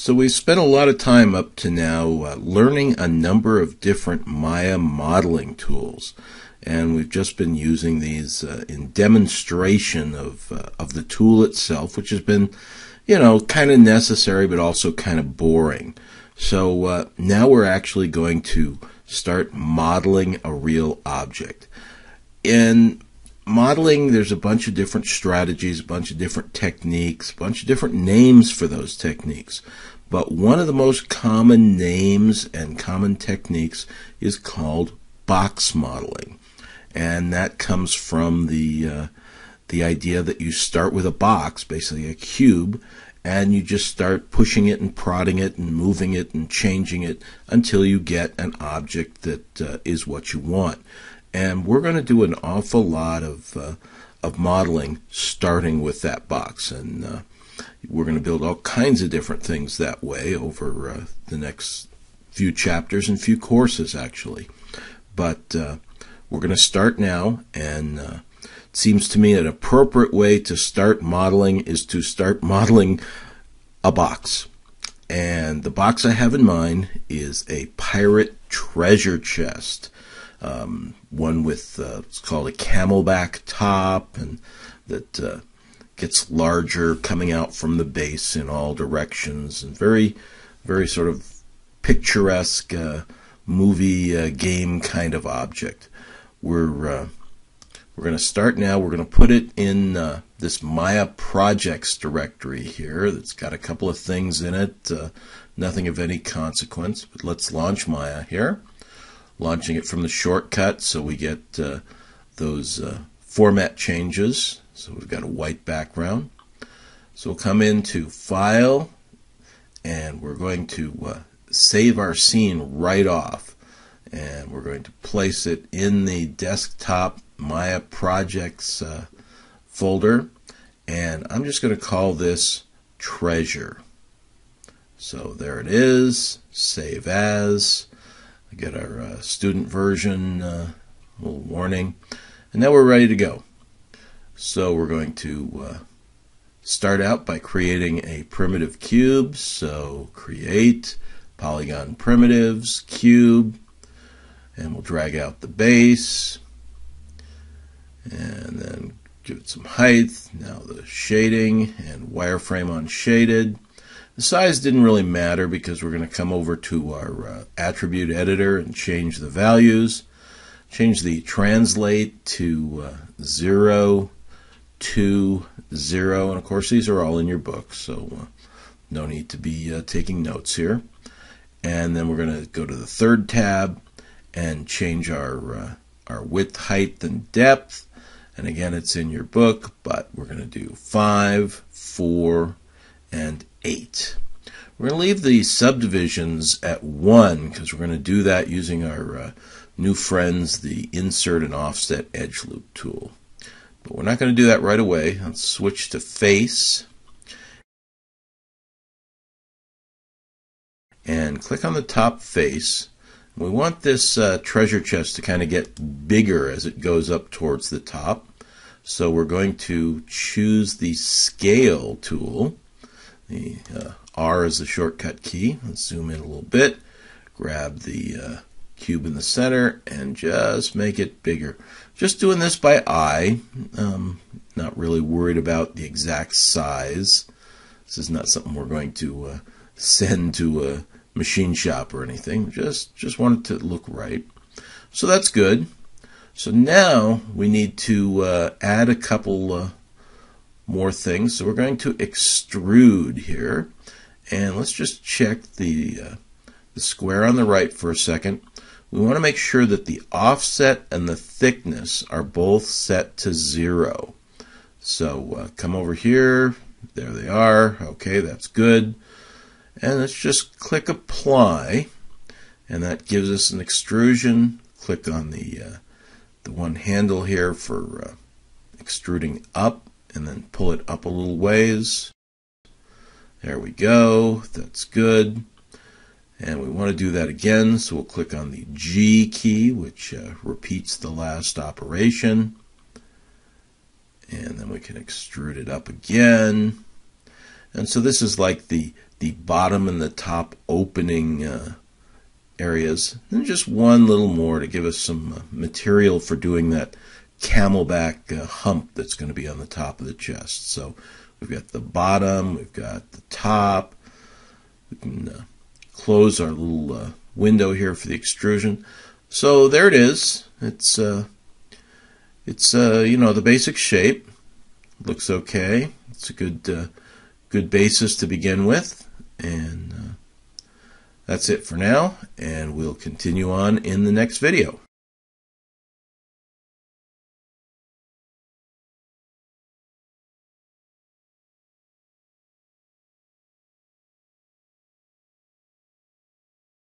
So we've spent a lot of time up to now learning a number of different Maya modeling tools, and we've just been using these in demonstration of the tool itself, which has been, kind of necessary but also kind of boring. So now we're actually going to start modeling a real object. In modeling, there's a bunch of different strategies, a bunch of different techniques, a bunch of different names for those techniques. But one of the most common names and common techniques is called box modeling. And that comes from the idea that you start with a box, basically a cube, and you just start pushing it and prodding it and moving it and changing it until you get an object that is what you want. And we're going to do an awful lot of modeling starting with that box, and we're going to build all kinds of different things that way over the next few chapters and few courses, actually. But we're going to start now, and it seems to me an appropriate way to start modeling is to start modeling a box. And the box I have in mind is a pirate treasure chest. One with, it's called a camelback top, and that gets larger coming out from the base in all directions, and very, very sort of picturesque movie game kind of object. We're going to start now. We're going to put it in this Maya projects directory here that's got a couple of things in it, nothing of any consequence, but let's launch Maya here. Launching it from the shortcut, so we get those format changes. So we've got a white background. So we'll come into File, and we're going to save our scene right off. And we're going to place it in the desktop Maya Projects folder. And I'm just going to call this Treasure. So there it is, Save As. Get our student version, little warning, and now we're ready to go. So we're going to start out by creating a primitive cube. So create polygon primitives, cube, and we'll drag out the base, and then give it some height. Now the shading and wireframe on shaded. The size didn't really matter because we're going to come over to our attribute editor and change the values. Change the translate to 0 to 0. And of course these are all in your book, so no need to be taking notes here. And then we're going to go to the third tab and change our width, height, and depth. And again, it's in your book, but we're going to do 5, 4, and 8. We're going to leave the subdivisions at 1 because we're going to do that using our new friends, the Insert and Offset Edge Loop tool. But we're not going to do that right away. Let's switch to Face and click on the top face. We want this treasure chest to kind of get bigger as it goes up towards the top. So we're going to choose the Scale tool. The R is the shortcut key. Let's zoom in a little bit, grab the cube in the center, and just make it bigger. Just doing this by eye, not really worried about the exact size. This is not something we're going to send to a machine shop or anything. Just want it to look right. So that's good. So now we need to add a couple more things. So we're going to extrude here, and let's just check the square on the right for a second. We want to make sure that the offset and the thickness are both set to 0. So come over here, there they are. Okay, that's good. And let's just click Apply, and that gives us an extrusion. Click on the one handle here for extruding up, and then pull it up a little ways. There we go. That's good. And we want to do that again, so we'll click on the G key, which repeats the last operation. And then we can extrude it up again. And so this is like the the bottom and the top opening areas, and just one little more to give us some material for doing that camelback hump that's going to be on the top of the chest. So we've got the bottom, we've got the top. We can close our little window here for the extrusion. So there it is. It's the basic shape. Looks okay. It's a good basis to begin with, and that's it for now, and we'll continue on in the next video.